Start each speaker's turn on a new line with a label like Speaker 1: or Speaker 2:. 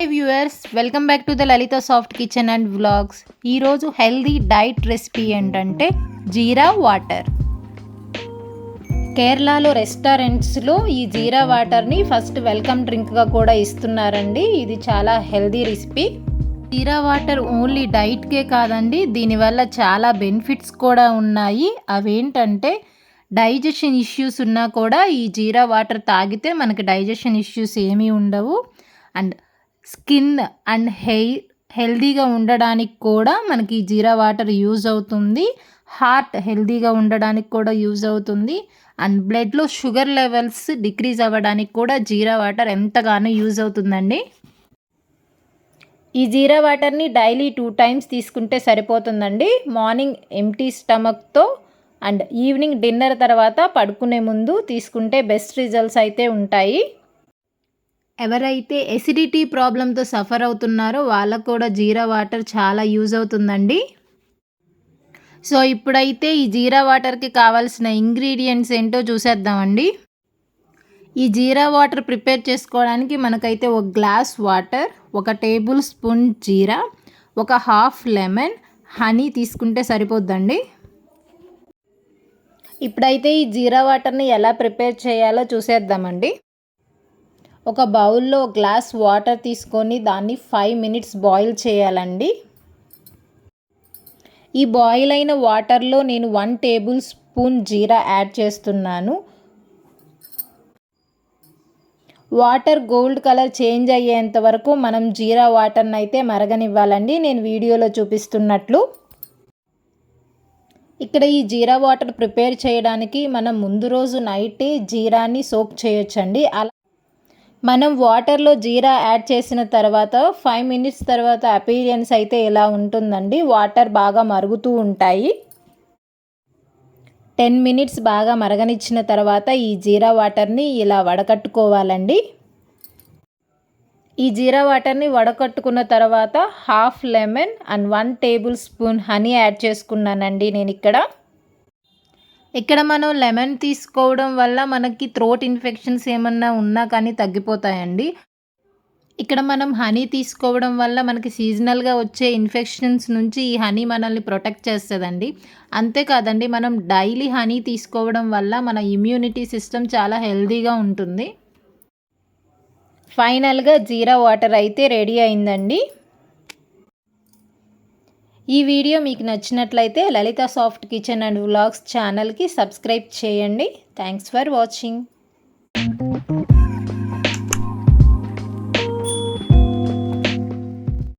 Speaker 1: Hey viewers, welcome back to the Lalita Soft Kitchen and Vlogs. ఈరోజు healthy diet recipe ఏంటంటే జీరా water. కేరళలో రెస్టారెంట్స్లో ఈ జీరా వాటర్ని ఫస్ట్ వెల్కమ్ డ్రింక్గా కూడా ఇస్తున్నారండి. ఇది చాలా హెల్దీ రెసిపీ. జీరా వాటర్ ఓన్లీ డైట్కే కాదండి, దీనివల్ల చాలా బెనిఫిట్స్ కూడా ఉన్నాయి. అవేంటంటే డైజెషన్ ఇష్యూస్ ఉన్నా కూడా ఈ జీరా వాటర్ తాగితే మనకి డైజెషన్ ఇష్యూస్ ఏమీ ఉండవు. అండ్ స్కిన్ అండ్ హెయిర్ హెల్దీగా ఉండడానికి కూడా మనకి జీరా వాటర్ యూజ్ అవుతుంది. హార్ట్ హెల్దీగా ఉండడానికి కూడా యూజ్ అవుతుంది. అండ్ బ్లడ్లో షుగర్ లెవెల్స్ డిక్రీజ్ అవ్వడానికి కూడా జీరా వాటర్ ఎంతగానో యూజ్ అవుతుందండి. ఈ జీరా వాటర్ని డైలీ 2 times తీసుకుంటే సరిపోతుందండి. మార్నింగ్ ఎంప్టీ స్టమక్తో అండ్ ఈవినింగ్ డిన్నర్ తర్వాత పడుకునే ముందు తీసుకుంటే బెస్ట్ రిజల్ట్స్ అయితే ఉంటాయి. ఎవరైతే ఎసిడిటీ ప్రాబ్లంతో సఫర్ అవుతున్నారో వాళ్ళకు కూడా జీరా వాటర్ చాలా యూజ్ అవుతుందండి. సో ఇప్పుడైతే ఈ జీరా వాటర్కి కావాల్సిన ఇంగ్రీడియంట్స్ ఏంటో చూసేద్దామండి. ఈ జీరా వాటర్ ప్రిపేర్ చేసుకోవడానికి మనకైతే 1 glass వాటర్, 1 tablespoon జీరా, 1 half లెమన్, హనీ తీసుకుంటే సరిపోద్దండి. ఇప్పుడైతే ఈ జీరా వాటర్ని ఎలా ప్రిపేర్ చేయాలో చూసేద్దామండి. ఒక బౌల్లో గ్లాస్ వాటర్ తీసుకొని దాన్ని 5 minutes బాయిల్ చేయాలండి. ఈ బాయిల్ అయిన వాటర్లో నేను 1 tablespoon జీరా యాడ్ చేస్తున్నాను. వాటర్ గోల్డ్ కలర్ చేంజ్ అయ్యేంత వరకు మనం జీరా వాటర్ని అయితే మరగనివ్వాలండి, నేను వీడియోలో చూపిస్తున్నట్లు. ఇక్కడ ఈ జీరా వాటర్ ప్రిపేర్ చేయడానికి మనం ముందు రోజు నైటే జీరాని సోక్ చేయొచ్చండి. అలా మనం వాటర్లో జీరా యాడ్ చేసిన తర్వాత 5 minutes తర్వాత అపీరియన్స్ అయితే ఇలా ఉంటుందండి. వాటర్ బాగా మరుగుతూ ఉంటాయి. 10 minutes బాగా మరగనిచ్చిన తర్వాత ఈ జీరా వాటర్ని ఇలా వడకట్టుకోవాలండి. ఈ జీరా వాటర్ని వడకట్టుకున్న తర్వాత half lemon and 1 tablespoon honey add చేసుకున్నానండి నేను ఇక్కడ మనం లెమన్ తీసుకోవడం వల్ల మనకి థ్రోట్ ఇన్ఫెక్షన్స్ ఏమన్నా ఉన్నా కానీ తగ్గిపోతాయండి. ఇక్కడ మనం హనీ తీసుకోవడం వల్ల మనకి సీజనల్గా వచ్చే ఇన్ఫెక్షన్స్ నుంచి ఈ హనీ మనల్ని ప్రొటెక్ట్ చేస్తుందండి. అంతేకాదండి, మనం డైలీ హనీ తీసుకోవడం వల్ల మన ఇమ్యూనిటీ సిస్టమ్ చాలా హెల్తీగా ఉంటుంది. ఫైనల్గా జీరా వాటర్ అయితే రెడీ అయిందండి. ఈ వీడియో మీకు నచ్చినట్లయితే లలిత సాఫ్ట్ కిచెన్ అండ్ వ్లాగ్స్ ఛానల్కి సబ్స్క్రైబ్ చేయండి. Thanks for watching.